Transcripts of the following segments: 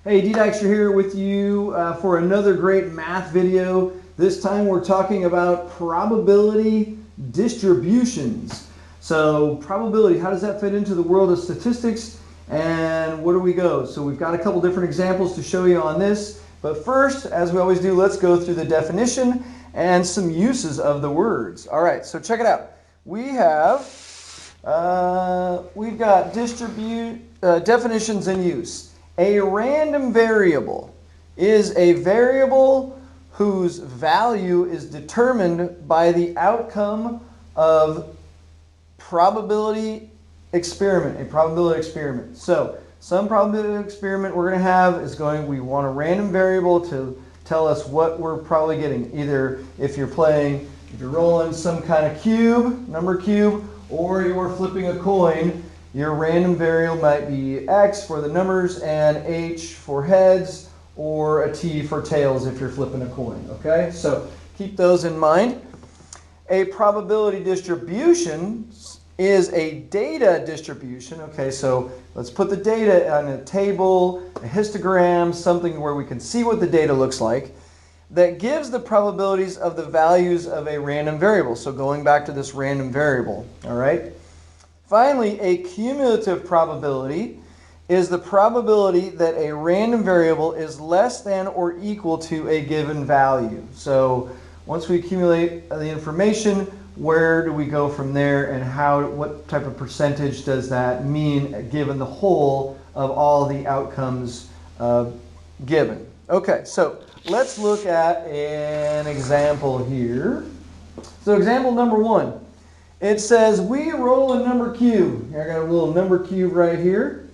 Hey, D-Dykster here with you for another great math video. This time we're talking about probability distributions. So probability, how does that fit into the world of statistics, and where do we go? So we've got a couple different examples to show you on this. But first, as we always do, let's go through the definition and some uses of the words. All right, so check it out. We've got definitions and use. A random variable is a variable whose value is determined by the outcome of probability experiment, a probability experiment. So some probability experiment we're going to have is we want a random variable to tell us what we're probably getting. Either if you're rolling some kind of cube, number cube, or you're flipping a coin, your random variable might be X for the numbers and H for heads, or a T for tails if you're flipping a coin. Okay, so keep those in mind. A probability distribution is a data distribution. Okay, so let's put the data on a table, a histogram, something where we can see what the data looks like, that gives the probabilities of the values of a random variable. So going back to this random variable, all right? Finally, a cumulative probability is the probability that a random variable is less than or equal to a given value. So once we accumulate the information, where do we go from there, and what type of percentage does that mean given the whole of all the outcomes given? Okay, so let's look at an example here. So example number 1. It says we roll a number cube. Here I got a little number cube right here.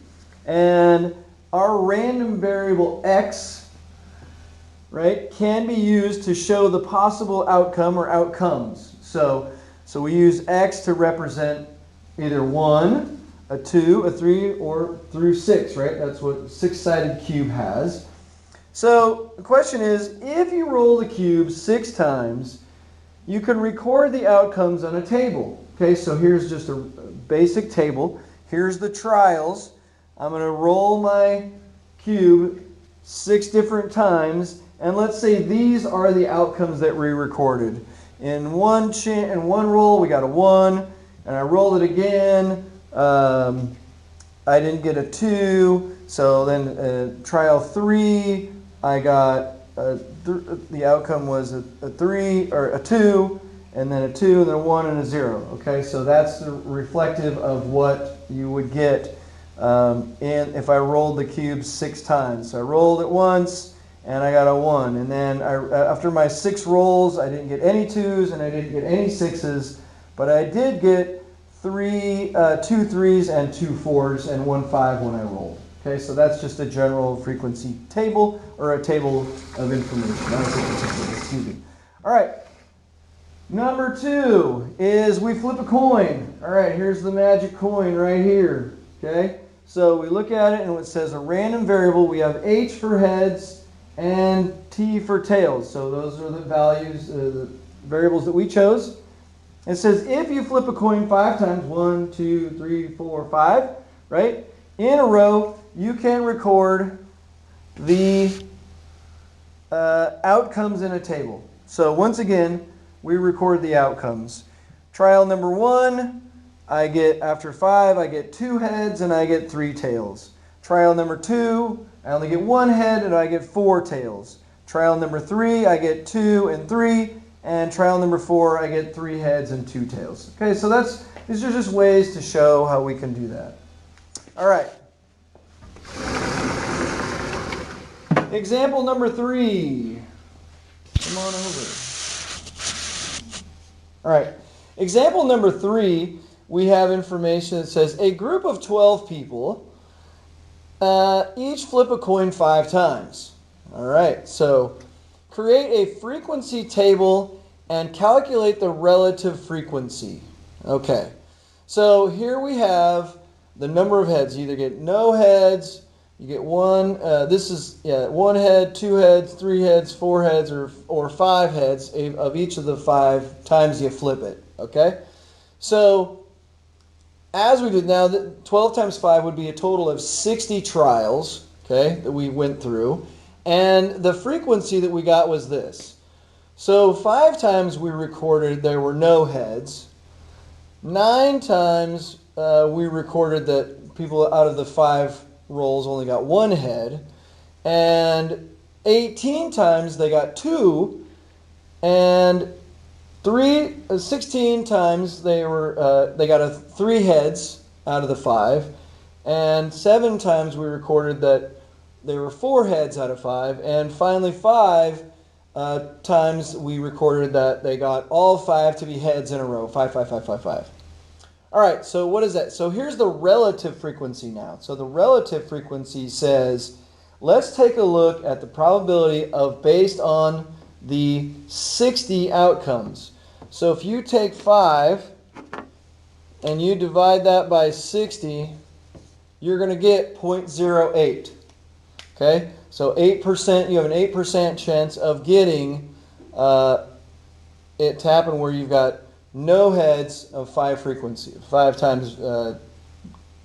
And our random variable x, right, can be used to show the possible outcome or outcomes. So we use x to represent either 1, a 2, a 3, or through 6, right? That's what a 6-sided cube has. So the question is, if you roll the cube 6 times, you can record the outcomes on a table. Okay, so here's just a basic table. Here's the trials. I'm going to roll my cube 6 different times, and let's say these are the outcomes that we recorded. In one roll, we got a 1, and I rolled it again. I didn't get a 2, so then trial 3, I got the outcome was a 3 or a 2, and then a 2, and then a 1 and a 0. Okay, so that's reflective of what you would get if I rolled the cube 6 times. So I rolled it once, and I got a 1. And then after my 6 rolls, I didn't get any 2s, and I didn't get any 6s, but I did get 2 3s and 2 4s and 1 5 when I rolled. Okay, so that's just a general frequency table, or a table of information. Not a frequency table, excuse me. All right. Number 2 is we flip a coin. All right, here's the magic coin right here. Okay, so we look at it and it says a random variable. We have H for heads and T for tails. So those are the values, the variables that we chose. It says if you flip a coin 5 times, 1, 2, 3, 4, 5, right, in a row, you can record the outcomes in a table. So once again, we record the outcomes. Trial number 1, after 5, I get 2 heads and I get 3 tails. Trial number 2, I only get 1 head and I get 4 tails. Trial number 3, I get 2 and 3. And trial number 4, I get 3 heads and 2 tails. Okay, so these are just ways to show how we can do that. All right. Example number 3. Come on over. All right. Example number 3, we have information that says a group of 12 people each flip a coin 5 times. All right. So create a frequency table and calculate the relative frequency. Okay. So here we have the number of heads. You either get no heads, you get 1. This is 1 head, 2 heads, 3 heads, 4 heads, or 5 heads of each of the 5 times you flip it. Okay, so as we did now, 12 times 5 would be a total of 60 trials. okay, that we went through. And the frequency that we got was this. So 5 times we recorded there were no heads. 9 times we recorded that people out of the 5 rolls only got 1 head. And 18 times they got 2. And 16 times they got 3 heads out of the 5. And 7 times we recorded that there were 4 heads out of 5. And finally 5 times we recorded that they got all 5 to be heads in a row. 5, 5, 5, 5, 5. All right, so what is that? So here's the relative frequency now. So the relative frequency says, let's take a look at the probability of based on the 60 outcomes. So if you take 5 and you divide that by 60, you're going to get 0.08. Okay, so 8%, you have an 8% chance of getting it to happen where you've got no heads of 5 frequency, 5 times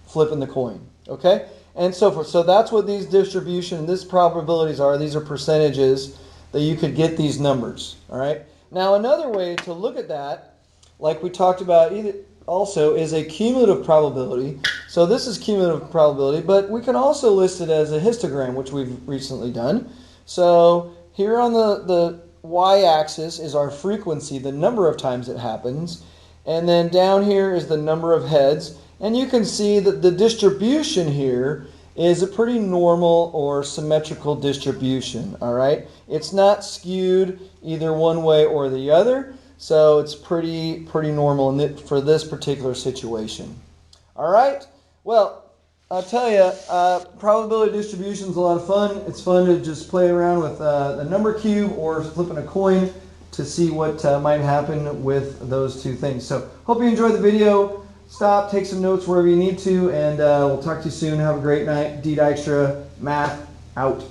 flipping the coin. Okay, and so forth. So that's what these distribution, these probabilities are. These are percentages that you could get these numbers. All right. Now another way to look at that, like we talked about also, is a cumulative probability. So this is cumulative probability, but we can also list it as a histogram, which we've recently done. So here on the y-axis is our frequency, the number of times it happens. And then down here is the number of heads. And you can see that the distribution here is a pretty normal or symmetrical distribution. All right, it's not skewed either one way or the other. So it's pretty normal for this particular situation. All right. Well, I'll tell you, probability distribution is a lot of fun. It's fun to just play around with the number cube or flipping a coin to see what might happen with those two things. So hope you enjoyed the video. Stop, take some notes wherever you need to, and we'll talk to you soon. Have a great night. D Dykstra, math out.